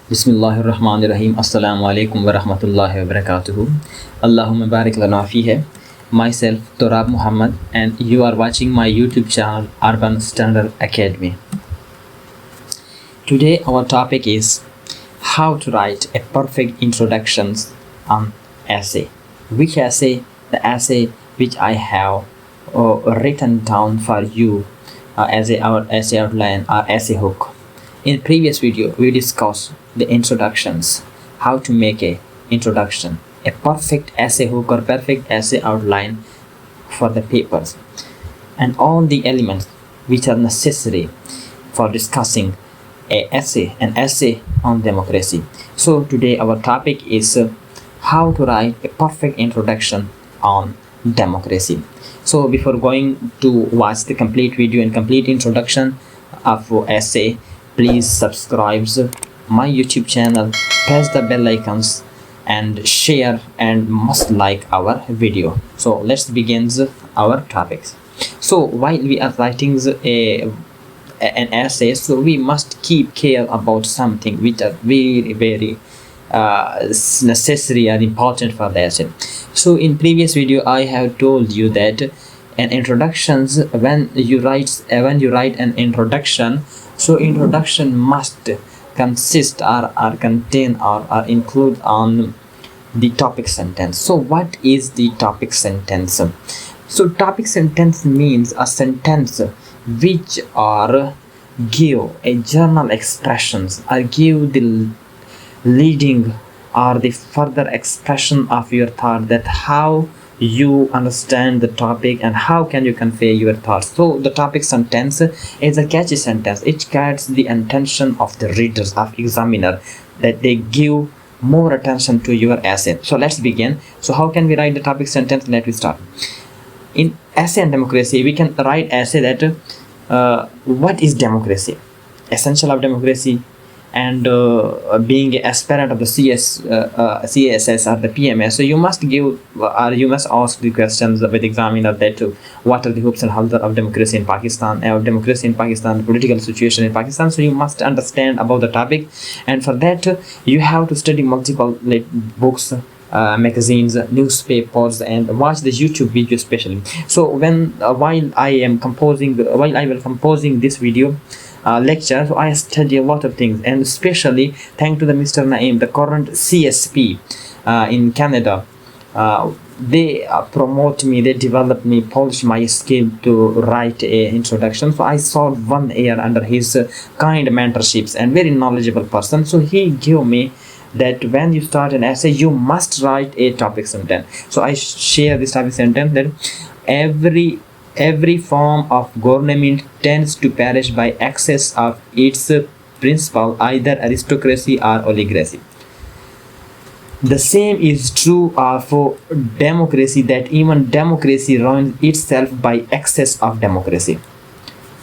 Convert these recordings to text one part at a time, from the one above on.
Bismillahirrahmanirrahim. Assalamu alaikum wa rahmatullahi wa barakatuhu. Allahumma barik lana fihe. Myself, Torab Muhammad, and you are watching my YouTube channel, Urban Standard Academy. Today, our topic is how to write a perfect introduction on essay. Which essay? The essay which I have written down for you as our essay outline or essay hook. In previous video, we discussed the introductions, how to make a introduction, a perfect essay hook or perfect essay outline for the papers, and all the elements which are necessary for discussing an essay on democracy. So today our topic is how to write a perfect introduction on democracy. So before going to watch the complete video and complete introduction of essay, please subscribe my YouTube channel, press the bell icons, and share and must like our video. So let's begin our topics. So while we are writing an essay, so we must keep care about something which are very necessary and important for the essay. So in previous video I have told you that an introductions, when you write an introduction, so introduction must consist or contain or include on the topic sentence. So what is the topic sentence? So topic sentence means a sentence which are give a general expressions or give the leading or the further expression of your thought, that how you understand the topic and how can you convey your thoughts. So the topic sentence is a catchy sentence. It catches the attention of the readers, of examiner, that they give more attention to your essay. So let's begin. So how can we write the topic sentence? Let me start. In essay on democracy, we can write essay that what is democracy, essential of democracy, and being an aspirant of the CSS or the PMS, so you must give or you must ask the questions with examiner that what are the hopes and halter of democracy in Pakistan, political situation in Pakistan. So you must understand about the topic, and for that you have to study multiple books, magazines, newspapers, and watch the YouTube video especially. So when while I will composing this video lecture, so I study a lot of things, and especially thanks to the Mr. Naeem, the current CSP in Canada. They promote me, they develop me, polish my skill to write a introduction. So I saw 1 year under his kind mentorships and very knowledgeable person. So he gave me that when you start an essay, you must write a topic sentence. So I share this topic sentence that every form of government tends to perish by excess of its principle, either aristocracy or oligarchy. The same is true for democracy, that even democracy ruins itself by excess of democracy.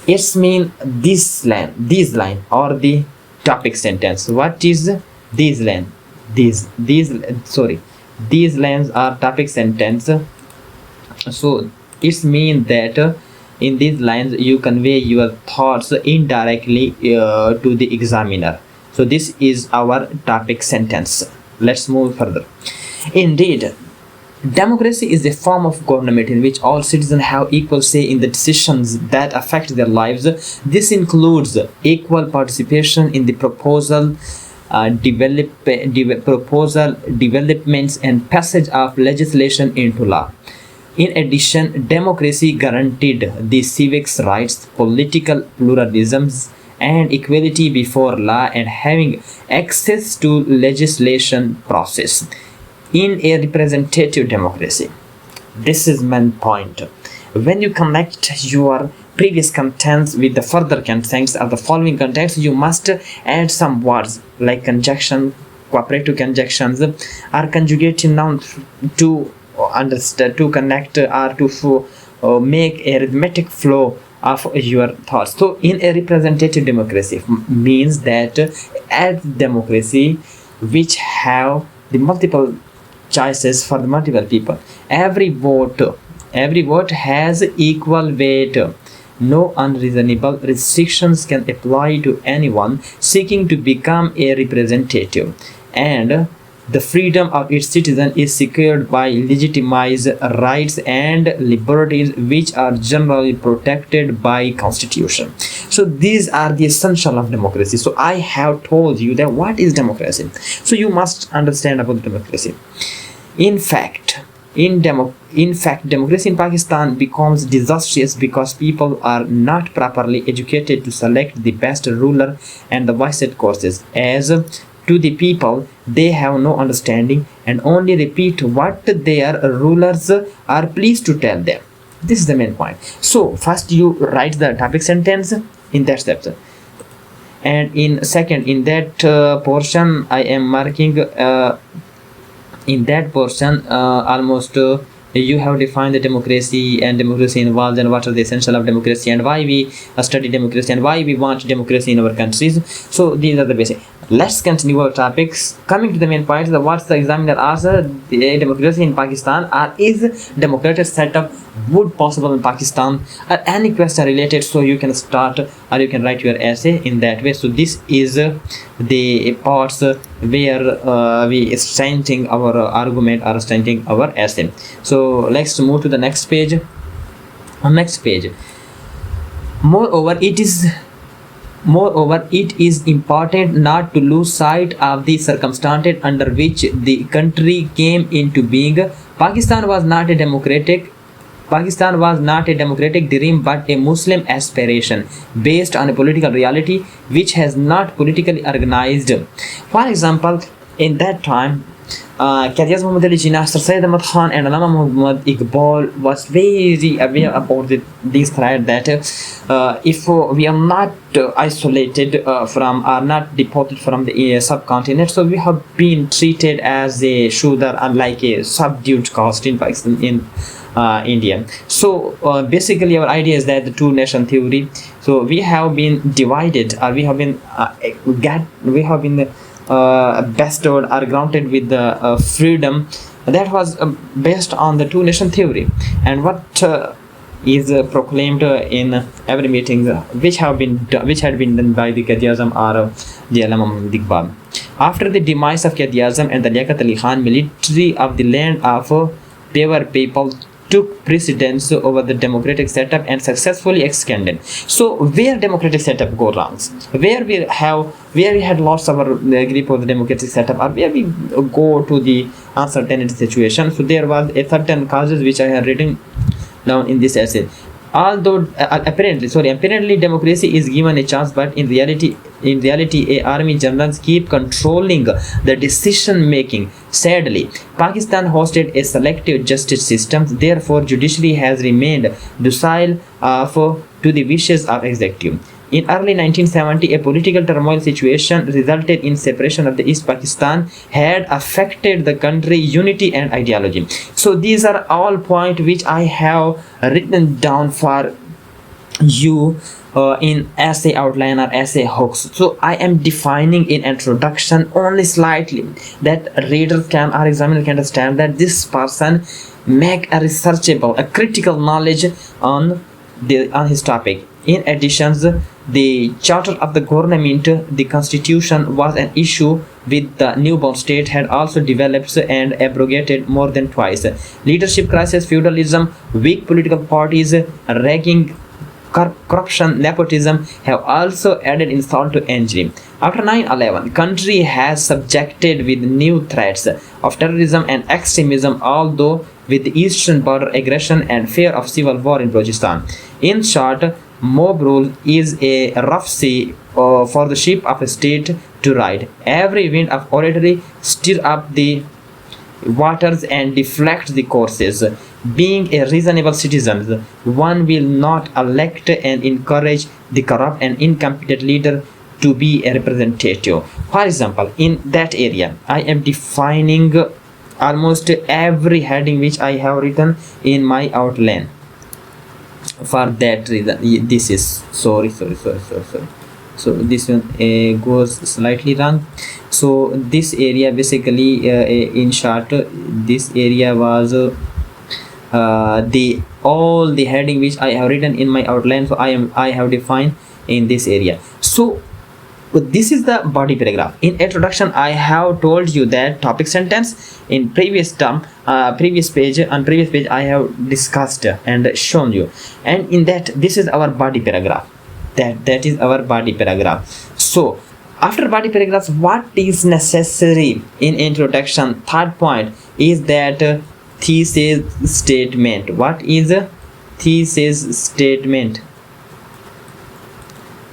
It's mean this line or the topic sentence. What is these lines? These lines are topic sentence. So it means that in these lines you convey your thoughts indirectly to the examiner. So this is our topic sentence. Let's move further. Indeed, democracy is a form of government in which all citizens have equal say in the decisions that affect their lives. This includes equal participation in the developments and passage of legislation into law. In addition, democracy guaranteed the civic rights, political pluralism, and equality before law, and having access to legislation process. In a representative democracy, this is main point. When you connect your previous contents with the further contents of the following contents, you must add some words like conjunction, cooperative conjunctions, or conjugative nouns to understand, to connect, or to make a rhythmic flow of your thoughts. So in a representative democracy means that at democracy which have the multiple choices for the multiple people, every vote has equal weight no unreasonable restrictions can apply to anyone seeking to become a representative, and the freedom of its citizens is secured by legitimized rights and liberties which are generally protected by constitution. So these are the essential of democracy. So I have told you that what is democracy. So you must understand about democracy. In fact, democracy in Pakistan becomes disastrous because people are not properly educated to select the best ruler and the wisest courses. As to the people, they have no understanding and only repeat what their rulers are pleased to tell them. This is the main point. So first you write the topic sentence in that step, and in second, in that portion I am marking in that portion almost you have defined the democracy and democracy involved and what are the essential of democracy and why we study democracy and why we want democracy in our countries. So these are the basic. Let's continue our topics. Coming to the main point, what's the examiner answer? The democracy in Pakistan is democratic setup would possible in Pakistan, or any question related, so you can start or you can write your essay in that way. So this is the parts where we strengthening our argument or strengthening our essay. So let's move to the next page. On next page, moreover it is important not to lose sight of the circumstances under which the country came into being. Pakistan was not a democratic dream but a Muslim aspiration based on a political reality which has not politically organized. For example, in that time, Qadi Muhammad Ali Jinnah, Sir Syed Ahmad Khan and Allama Muhammad Iqbal was very aware about this threat that if we are not isolated from, are not deported from the subcontinent, so we have been treated as a shooter and like a subdued caste in Pakistan, in India. So basically our idea is that the two nation theory. So we have been divided, or we have been bestowed or granted with the freedom that was based on the two nation theory, and what is proclaimed in every meeting which had been done by the Qadi Azam or the Allama Muhammad Iqbal. After the demise of Qadi Azam and the Liaquat Ali Khan, military of the land of Pevar people took precedence over the democratic setup and successfully extended. So where democratic setup go wrong, where we had lost our grip of the democratic setup, or where we go to the uncertainty situation. So there was a certain causes which I have written down in this essay. Although apparently democracy is given a chance, but in reality a army generals keep controlling the decision making. Sadly, Pakistan hosted a selective justice system, therefore judiciary has remained docile to the wishes of executive. In early 1970, a political turmoil situation resulted in separation of the East Pakistan had affected the country unity and ideology. So these are all points which I have written down for you in essay outline or essay hooks. So I am defining in introduction only slightly that reader can or examiner can understand that this person make a researchable, a critical knowledge on his topic. In addition, the charter of the government, the constitution was an issue with the newborn state had also developed and abrogated more than twice. Leadership crisis, feudalism, weak political parties, ragging, corruption, nepotism have also added insult to injury. After 9/11, country has subjected with new threats of terrorism and extremism, although with the eastern border aggression and fear of civil war in Balochistan. In short, mob rule is a rough sea for the ship of a state to ride. Every wind of oratory stir up the waters and deflect the courses. Being a reasonable citizen, one will not elect and encourage the corrupt and incompetent leader to be a representative. For example, in that area, I am defining almost every heading which I have written in my outline. For that reason, this is sorry. So this one goes slightly wrong. So this area basically in short, this area was the all the heading which I have written in my outline. So I have defined in this area. So this is the body paragraph. In introduction, I have told you that topic sentence in previous page I have discussed and shown you, and in that this is our body paragraph. That is our body paragraph. So after body paragraphs, what is necessary in introduction? Third point is that thesis statement. What is a thesis statement?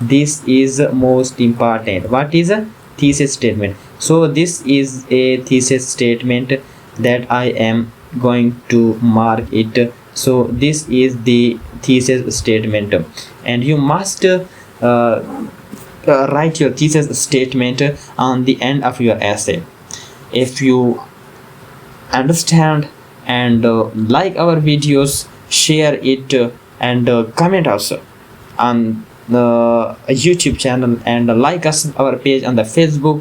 This is most important. What is a thesis statement? So this is a thesis statement that I am going to mark it. So this is the thesis statement, and you must write your thesis statement on the end of your essay. If you understand and like our videos, share it and comment also on the YouTube channel, and like us our page on the Facebook.